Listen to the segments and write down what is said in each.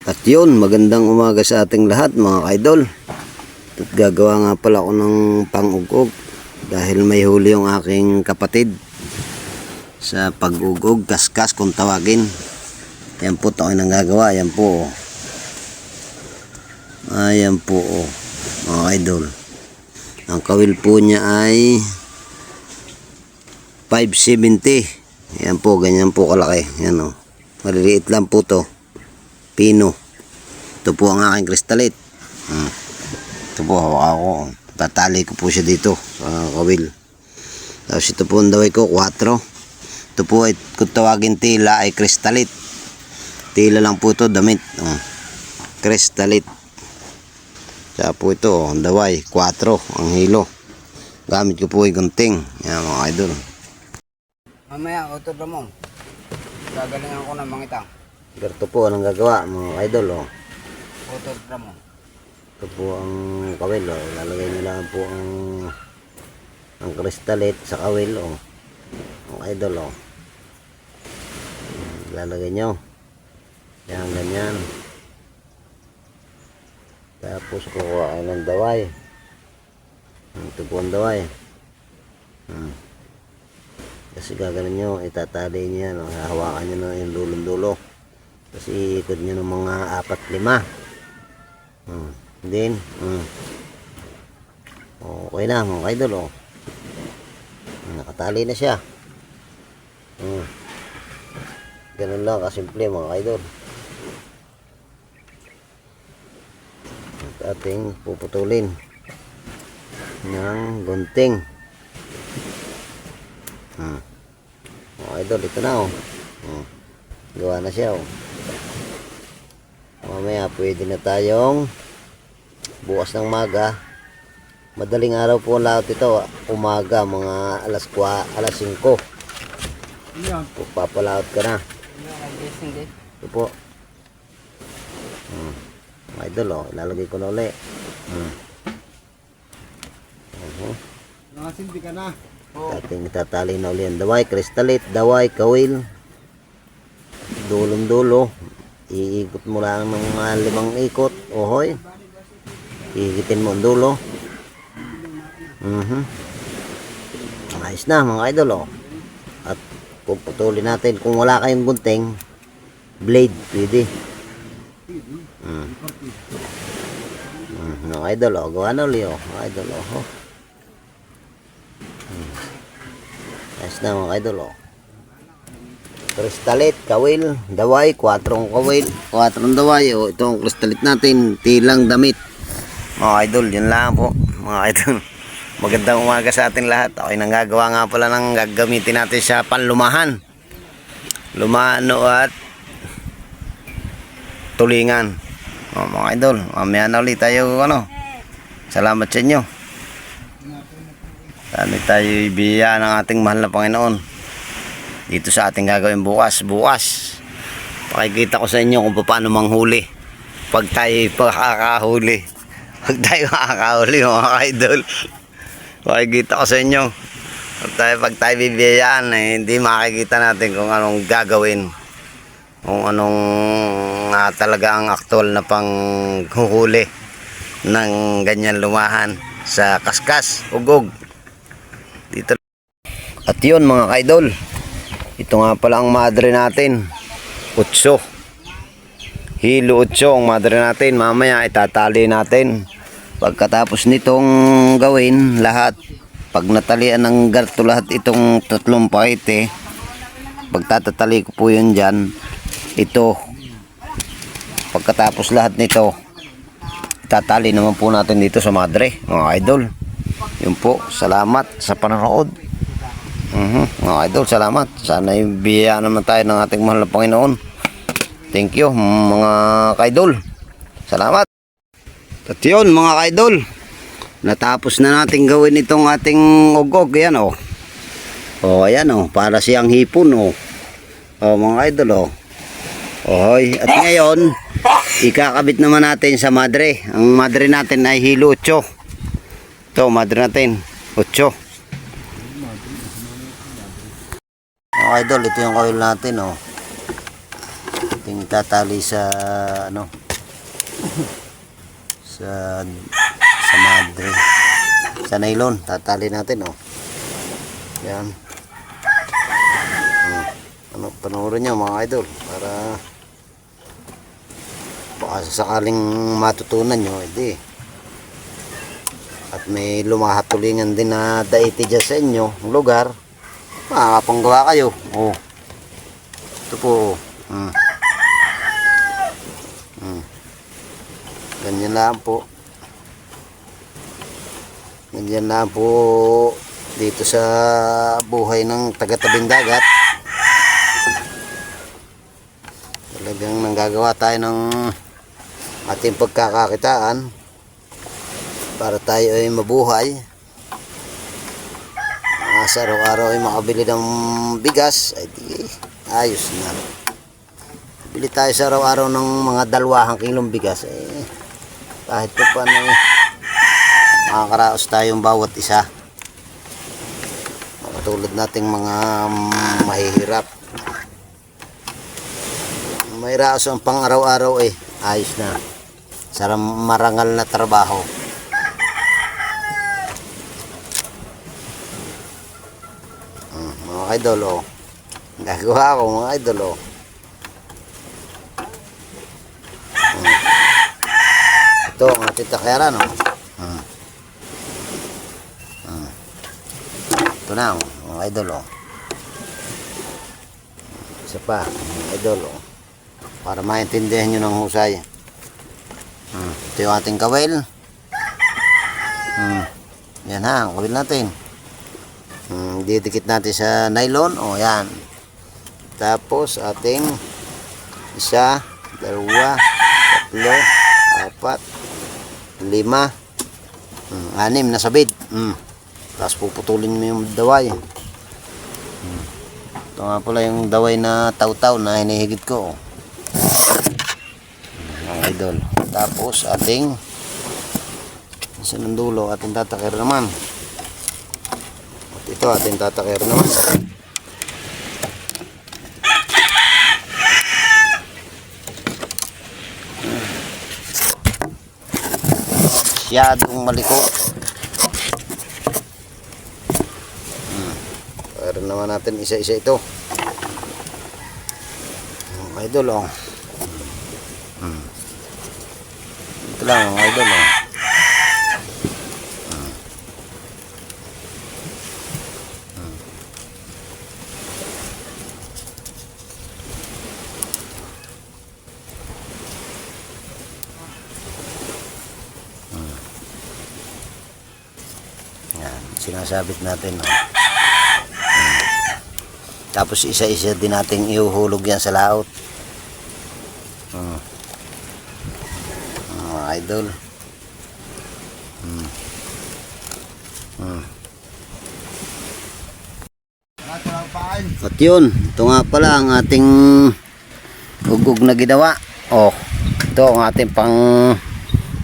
At yun, magandang umaga sa ating lahat mga idol. At gagawa nga pala ako ng pang-ugog dahil may huli yung aking kapatid sa pag-ugog, kaskas kung tawagin. Yan po ito ay nanggagawa. Yan po. Ayan po mga idol. Ang kawil po niya ay 570. Yan po, ganyan po kalaki. Yan o. Maliliit lang po to. Pino. Ito po ang aking kristalite. Ito po, hawak ako. Tatali ko po siya dito sa kawil. Tapos ito po ang daway ko, 4. Ito po ay, kung tawagin tila, ay kristalite. Tila lang po ito, damit. Kristalite. Kaya po ito, ang daway, 4. Ang hilo. Gamit ko po ay gunting. Yan mga idol. Mamaya, Utod Ramon. Gagalingan ko ng mangitang. Ganito po ang gagawa mga idol. Utod Ramon. Ito po ang kawil. Lalagay nila po ang kristalite sa kawil. Mga idol. Lalagay nyo. Yan, ganyan. Tapos kukuha kayo ng daway. Ito po ang daway. Kasi gaganin nyo, itatali nyo yan. Hahawakan nyo na yung dulong-dulo. Kasi ikot nyo ng mga 4-5. Then, okay na mga idol. Nakatali na siya. Ganun lang kasimple mga idol. At ating puputulin ng gunting. Mga idol, ito na gawa na siya. Mamaya pwede na tayong bukas ng maga. Madaling araw po lahat ito. Umaga mga alas 5. Papalaot ka na. Ito po. Mga idol, ilalagay ko na ulit. Nakasilbi ka na. Ating itatali na ulit ang daway, kristalite, daway, kawil, dulong-dulo. Iikot mo lang ng mga 5 ikot. Ohoy. Iikitin mo ang dulo. Ayos na mga idol. At puputulin natin. Kung wala kayong gunting, blade, pwede. Mga idol, gawa na ulit. Mga idol, ayos na mga idol. Kristalite, kawil, daway, 4 kawil, 4 daway. Itong kristalite natin, tilang damit. Mga idol, yun lang po. Mga idol, magandang umaga sa ating lahat. Ako'y nanggagawa nga pala ng gagamitin natin sa panlumahan. Lumano at tulingan. Mga idol, mamaya na ulit tayo. Salamat sa inyo. Sana tayo ibiya ng ating mahal na Panginoon dito sa ating gagawin bukas. Pakikita ko sa inyo kung paano manghuli pag tayo makakahuli. Pag tayo makakahuli mga idol, pakikita ko sa inyo. Pag tayo bibiyaan, hindi makikita natin kung anong gagawin, kung anong talaga ang aktual na panghuhuli ng ganyan lumahan sa kaskas, ugog dito. At yun mga idol, ito nga pala ang madre natin, 8. Hilo 8 ang madre natin. Mamaya itatali natin. Pagkatapos nitong gawin lahat, pag natalian ng garto lahat itong 3 pakete, pagtatatali ko po yun dyan. Ito, pagkatapos lahat nito, itatali naman po natin dito sa madre mga idol. Yun po, salamat sa panonood. Mga idol, salamat. Sana ibigyan naman tayo ng ating mahal na Panginoon. Thank you mga kaidol. Salamat. At yun mga kaidol, natapos na natin gawin itong ating ugog. Ayan ayan para siyang hipon mga idol Ohoy. At ngayon ikakabit naman natin sa madre. Ang madre natin ay hilo 8. Ito madre natin 8. Mga idol, ito yung coil natin ating itatali sa ano sa madre, sa nylon tatali natin, oh. Yan. Ano, panoorin nyo mga idol para baka sakaling matutunan nyo, hindi. At may lumahatulingan din na daiti dyan sa inyo lugar, makakapanggawa kayo. Oh. Ito po, oh. Ganyan lang po. Ganyan lang po dito sa buhay ng taga-tabing dagat. Talagang nanggagawa tayo ng ating pagkakakitaan para tayo ay mabuhay. Sa araw-araw ay makabili ng bigas, ay di, ayos na. Bili tayo sa araw-araw ng mga 2 kilong bigas, kahit pa paano makakaraos tayong bawat isa. Katulad nating mga mahihirap, may raos ang pang araw-araw, ayos na. Sarang marangal na trabaho. Mga idol, oh. Gagawa ko mga idol, oh. Ito ang ating takayaran, oh. Ito na, oh, mga idol, oh. Isa pa, mga idol, oh. Para maintindihan nyo ng husay. Ito yung ating kawil. Yan ha, ang kawil natin. Didikit natin sa nylon, oh, yan. Tapos ating 1, 2, 3, 4, 5, 6 na sabid. Tapos puputulin mo yung daway. Ito nga pala yung daway na taw-taw na hinihigit ko, oh. Mga idol. Tapos ating sa dulo ating tatakir naman. At ito ating tatakir naman. Masyadong malikot. Para naman natin isa-isa ito. Mga idol, oh. Ito lang mga idol, oh. Yan, sinasabit natin, oh. Tapos isa-isa din nating ihuhulog yan sa laot. Mga idol. At yun, ito nga pala ang ating ugog na ginawa. Oh, ito ang ating pang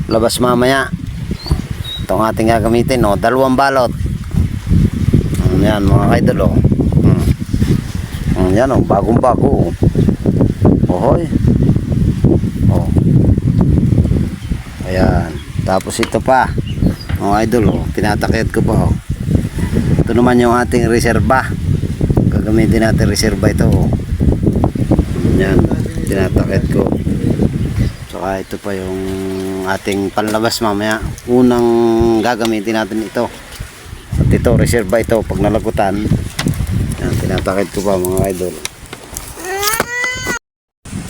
labas mamaya. Ito ang ating gagamitin, oh, 2 balot. Yan mga idol, oh. Yan, oh, bagong bago, oh. Ohoy. Oh. Ayan. Tapos ito pa, mga idol, oh, tinatakit ko pa, oh. Ito naman yung ating reserba. Gagamitin natin reserba ito, oh. Yan, tinatakit ko. Saka ito pa yung ating panlabas mamaya. Unang gagamitin natin ito. At ito, reserba ito pag nalagutan. Yan, tinatakit ko pa mga idol.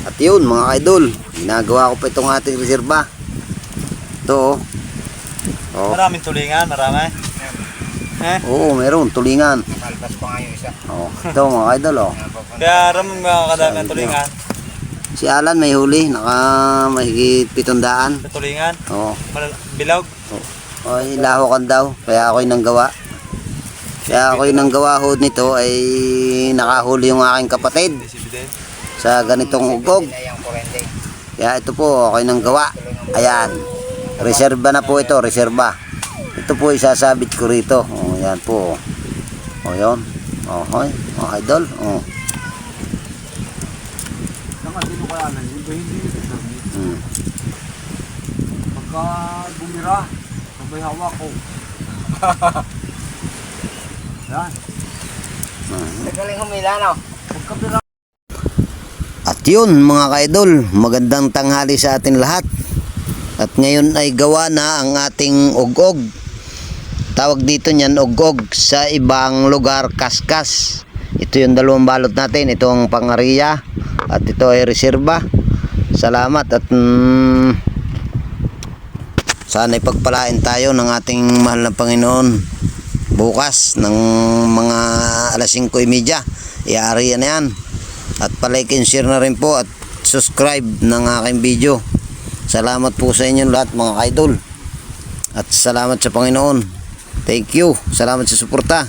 At yun mga idol, ginagawa ko pa itong ating reserba. Ito, oh. Maraming tulingan, marami. Oo, meron tulingan. Malpas pa nga yung isa. Oh, ito mga idol, oh. Kaya ramang mga kadami ang tulingan. Si Alan may huli, naka mahigit 700. Sa tulingan, Oh. bilog. Oy, lahokan daw, kaya ako'y nanggawa. Kaya ako'y nanggawa ho nito ay nakahuli yung aking kapatid sa ganitong ugog. Kaya ito po, ako'y nanggawa. Ayan, reserba na po ito, reserba. Ito po isasabit ko rito. Oh, yan po. Oh, yun. Oh, hoy, mga idol. Oh. Naman, sino kaya Pagka bumira, sabay hawak ko. Yan. Nagaling humila, no? Pagkabira. At yun mga ka-idol, magandang tanghali sa atin lahat. At ngayon ay gawa na ang ating ugog. Tawag dito niyan ugog, sa ibang lugar kaskas. Ito yung dalawang balot natin, ito ang pangariya at ito ay reserba. Salamat at sana ipagpalain tayo ng ating mahal na Panginoon bukas ng mga alas 5:30. Iari na yan. At palike and share na rin po at subscribe ng aking video. Salamat po sa inyo lahat mga ka-idol. At salamat sa Panginoon. Thank you. Salamat sa suporta.